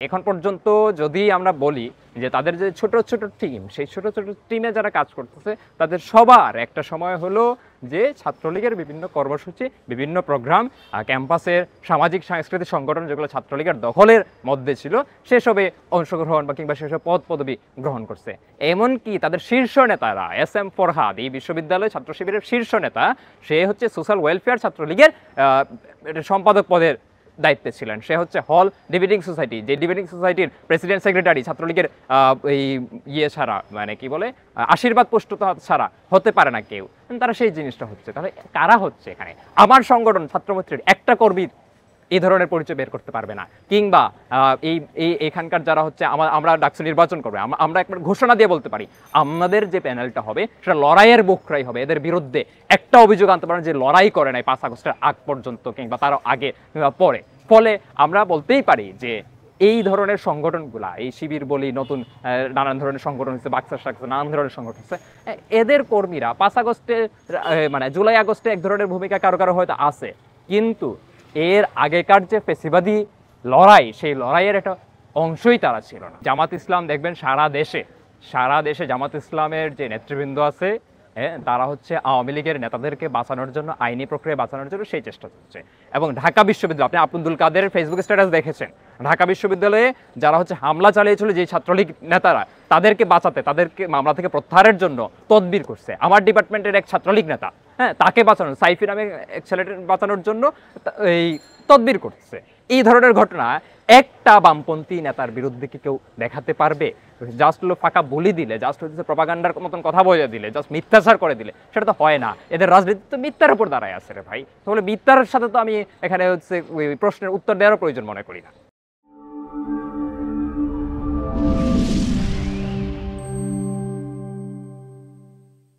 এখন পর্যন্ত যদি আমরা বলি যে তাদের যে ছোট ছোট টিম, সেই ছোট ছোট টিমে যারা কাজ করতেছে তাদের সবার একটা সময় হলো যে ছাত্রলীগের বিভিন্ন কর্মসূচি, বিভিন্ন প্রোগ্রাম, ক্যাম্পাসের সামাজিক সাংস্কৃতিক সংগঠন যেগুলো ছাত্রলীগের দখলের মধ্যে ছিল সেসবে অংশগ্রহণ বা কিংবা সেসব পদ পদবি গ্রহণ করছে। এমনকি তাদের শীর্ষ নেতারা SM ফরহাদ, এই বিশ্ববিদ্যালয় ছাত্র শিবিরের শীর্ষ নেতা, সে হচ্ছে সোশ্যাল ওয়েলফেয়ার ছাত্রলীগের সম্পাদক পদের দায়িত্বে ছিলেন। সে হচ্ছে হল ডিবেটিং সোসাইটি, যে ডিবেটিং সোসাইটির প্রেসিডেন্ট সেক্রেটারি ছাত্রলীগের এই ছাড়া, মানে কি বলে, আশীর্বাদ পুষ্ট ছাড়া হতে পারে না কেউ। তারা সেই জিনিসটা হচ্ছে। তাহলে কারা হচ্ছে এখানে? আমার সংগঠন ছাত্রমৈত্রীর একটা কর্মী এই ধরনের পরিচয় বের করতে পারবে না, কিংবা এখানকার যারা হচ্ছে আমরা ডাকসু নির্বাচন করবে, আমরা একবার ঘোষণা দিয়ে বলতে পারি আমাদের যে প্যানেলটা হবে সেটা লড়াইয়ের বকরাই হবে। এদের বিরুদ্ধে একটা অভিযোগ আনতে পারেন যে লড়াই করে নাই 5 আগস্টের আগ পর্যন্ত কিংবা তার আগে কিংবা পরে। ফলে আমরা বলতেই পারি যে এই ধরনের সংগঠনগুলা, এই শিবির বলি, নতুন নানান ধরনের সংগঠন হচ্ছে, বাক্সার সাকসা, নানান ধরনের সংগঠন হচ্ছে, এদের কর্মীরা 5 আগস্টে মানে জুলাই আগস্টে এক ধরনের ভূমিকা কারো কারো হয়তো আছে, কিন্তু এর আগেকার যে ফেসিবাদী লড়াই, সেই লড়াইয়ের একটা অংশই তারা ছিল না। জামাত ইসলাম দেখবেন সারা দেশে জামাত ইসলামের যে নেতৃবৃন্দ আছে, তারা হচ্ছে আওয়ামী লীগের নেতাদেরকে বাঁচানোর জন্য, আইনি প্রক্রিয়া বাঁচানোর জন্য সেই চেষ্টা করছে। এবং ঢাকা বিশ্ববিদ্যালয়, আপনি আব্দুল কাদেরের ফেসবুক স্ট্যাটাস দেখেছেন, ঢাকা বিশ্ববিদ্যালয়ে যারা হচ্ছে হামলা চালিয়েছিল যে ছাত্রলীগ নেতারা, তাদেরকে বাঁচাতে, তাদেরকে মামলা থেকে প্রত্যাহারের জন্য তদবির করছে। আমার ডিপার্টমেন্টের এক ছাত্রলীগ নেতা, তাকে বাঁচানোর, সাইফি নামে এক ছেলেটা বাঁচানোর জন্য এই তদবির করছে। এই ধরনের ঘটনা একটা বামপন্থী নেতার বিরুদ্ধে কি কেউ দেখাতে পারবে? জাস্ট হলো ফাঁকা বলি দিলে, জাস্ট হচ্ছে প্রপাগান্ডার মতন কথা বলে দিলে, জাস্ট মিথ্যাচার করে দিলে সেটা তো হয় না। এদের রাজনীতি তো মিথ্যার উপর দাঁড়ায় আছে রে ভাই। তাহলে মিথ্যার সাথে তো আমি এখানে হচ্ছে প্রশ্নের উত্তর দেওয়ার প্রয়োজন মনে করি না।